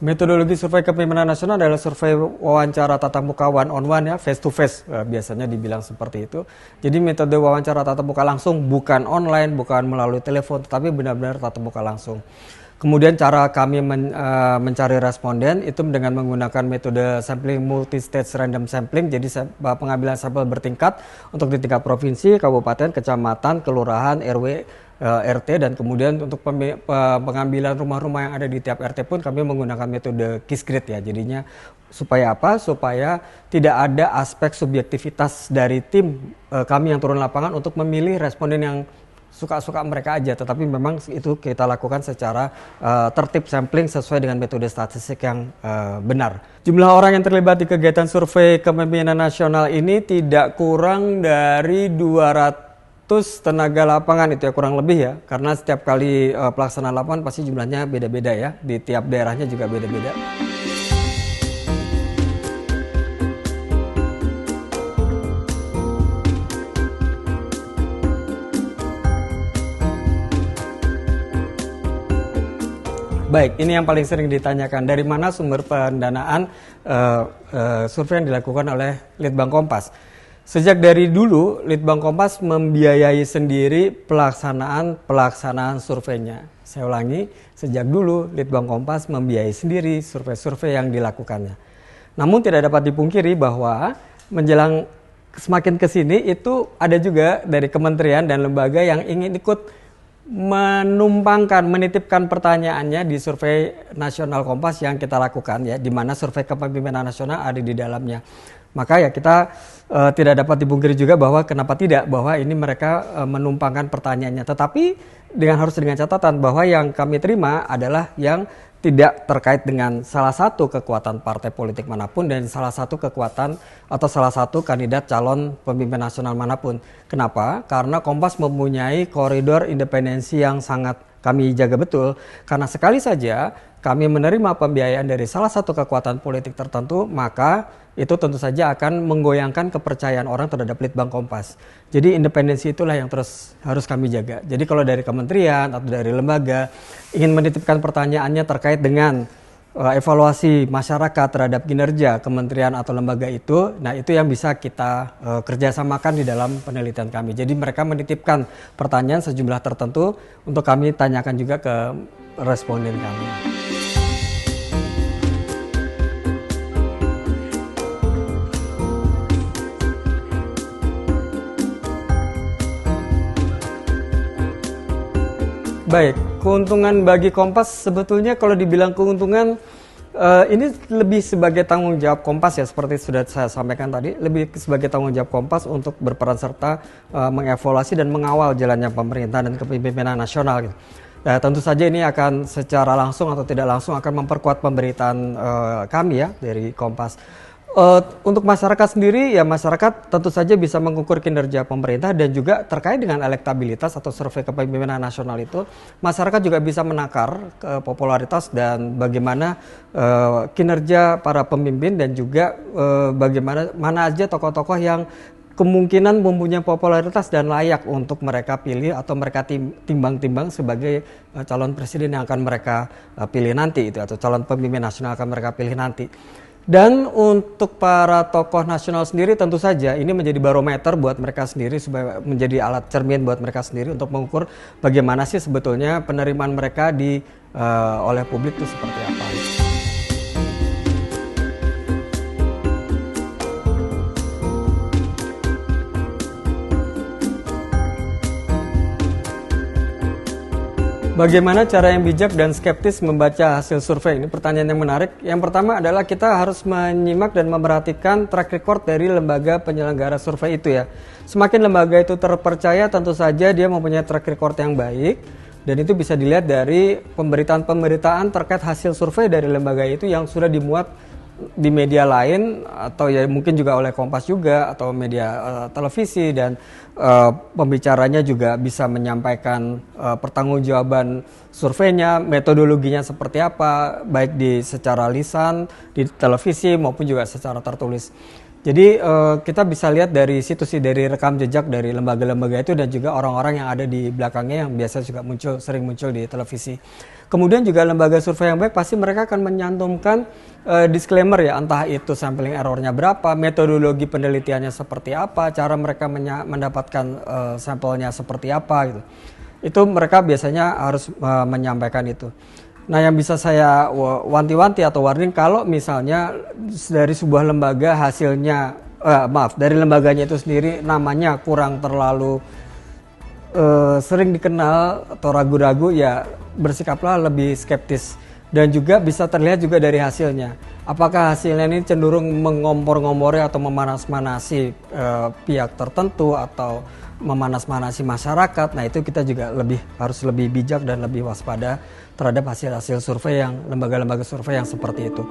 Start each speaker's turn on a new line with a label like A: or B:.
A: Metodologi survei kepemimpinan nasional adalah survei wawancara tatap muka one on one ya, face to face biasanya dibilang seperti itu. Jadi metode wawancara tatap muka langsung, bukan online, bukan melalui telepon, tetapi benar-benar tatap muka langsung. Kemudian cara kami mencari responden itu dengan menggunakan metode sampling multi-stage random sampling. Jadi pengambilan sampel bertingkat untuk di tingkat provinsi, kabupaten, kecamatan, kelurahan, RW, RT, dan kemudian untuk pengambilan rumah-rumah yang ada di tiap RT pun kami menggunakan metode Kisgrid ya. Jadinya supaya apa? Supaya tidak ada aspek subjektivitas dari tim kami yang turun lapangan untuk memilih responden yang suka-suka mereka aja, tetapi memang itu kita lakukan secara tertib sampling sesuai dengan metode statistik yang benar. Jumlah orang yang terlibat di kegiatan survei kepemimpinan nasional ini tidak kurang dari 200 tenaga lapangan itu ya, kurang lebih ya, karena setiap kali pelaksanaan lapangan pasti jumlahnya beda-beda ya, di tiap daerahnya juga beda-beda. Baik, ini yang paling sering ditanyakan, dari mana sumber pendanaan survei yang dilakukan oleh Litbang Kompas. Sejak dari dulu, Litbang Kompas membiayai sendiri pelaksanaan surveinya. Saya ulangi, sejak dulu Litbang Kompas membiayai sendiri survei-survei yang dilakukannya. Namun tidak dapat dipungkiri bahwa menjelang semakin ke sini itu ada juga dari kementerian dan lembaga yang ingin ikut menitipkan pertanyaannya di survei nasional Kompas yang kita lakukan ya, di mana survei kepemimpinan nasional ada di dalamnya. Maka ya kita tidak dapat dipungkiri juga bahwa kenapa tidak, bahwa ini mereka menumpangkan pertanyaannya. Tetapi harus dengan catatan bahwa yang kami terima adalah yang tidak terkait dengan salah satu kekuatan partai politik manapun dan salah satu kekuatan atau salah satu kandidat calon pemimpin nasional manapun. Kenapa? Karena Kompas mempunyai koridor independensi yang sangat kami jaga betul, karena sekali saja kami menerima pembiayaan dari salah satu kekuatan politik tertentu, maka itu tentu saja akan menggoyangkan kepercayaan orang terhadap Litbang Kompas. Jadi independensi itulah yang terus harus kami jaga. Jadi kalau dari kementerian atau dari lembaga ingin menitipkan pertanyaannya terkait dengan evaluasi masyarakat terhadap kinerja kementerian atau lembaga itu, nah itu yang bisa kita kerjasamakan di dalam penelitian kami. Jadi mereka menitipkan pertanyaan sejumlah tertentu untuk kami tanyakan juga ke responden kami. Baik, keuntungan bagi Kompas sebetulnya kalau dibilang keuntungan ini lebih sebagai tanggung jawab Kompas ya, seperti sudah saya sampaikan tadi, lebih sebagai tanggung jawab Kompas untuk berperan serta mengevaluasi dan mengawal jalannya pemerintahan dan kepemimpinan nasional gitu. Nah, tentu saja ini akan secara langsung atau tidak langsung akan memperkuat pemberitaan kami ya dari Kompas. Untuk masyarakat sendiri ya, masyarakat tentu saja bisa mengukur kinerja pemerintah dan juga terkait dengan elektabilitas atau survei kepemimpinan nasional itu, masyarakat juga bisa menakar popularitas dan bagaimana kinerja para pemimpin dan juga mana aja tokoh-tokoh yang kemungkinan mempunyai popularitas dan layak untuk mereka pilih atau mereka timbang-timbang sebagai calon presiden yang akan mereka pilih nanti itu, atau calon pemimpin nasional akan mereka pilih nanti. Dan untuk para tokoh nasional sendiri tentu saja ini menjadi barometer buat mereka sendiri, supaya menjadi alat cermin buat mereka sendiri untuk mengukur bagaimana sih sebetulnya penerimaan mereka oleh publik itu seperti apa. Bagaimana cara yang bijak dan skeptis membaca hasil survei? Ini pertanyaan yang menarik. Yang pertama adalah kita harus menyimak dan memperhatikan track record dari lembaga penyelenggara survei itu ya. Semakin lembaga itu terpercaya, tentu saja dia mempunyai track record yang baik. Dan itu bisa dilihat dari pemberitaan terkait hasil survei dari lembaga itu yang sudah dimuat di media lain, atau ya mungkin juga oleh Kompas juga, atau media televisi, dan pembicaranya juga bisa menyampaikan pertanggungjawaban surveinya, metodologinya seperti apa, baik secara lisan, di televisi maupun juga secara tertulis. Jadi kita bisa lihat dari situ sih, dari rekam jejak dari lembaga-lembaga itu dan juga orang-orang yang ada di belakangnya yang biasa juga sering muncul di televisi. Kemudian juga lembaga survei yang baik pasti mereka akan menyantumkan disclaimer ya, entah itu sampling errornya berapa, metodologi penelitiannya seperti apa, cara mereka mendapatkan sampelnya seperti apa gitu. Itu mereka biasanya harus menyampaikan itu. Nah, yang bisa saya wanti-wanti atau warning kalau misalnya dari sebuah lembaga hasilnya, dari lembaganya itu sendiri namanya kurang terlalu sering dikenal atau ragu-ragu, ya bersikaplah lebih skeptis. Dan juga bisa terlihat juga dari hasilnya. Apakah hasilnya ini cenderung mengompor-ngompori atau memanas-manasi pihak tertentu atau memanas-manasi masyarakat. Nah, itu kita juga harus lebih bijak dan lebih waspada terhadap hasil-hasil survei yang lembaga-lembaga survei yang seperti itu.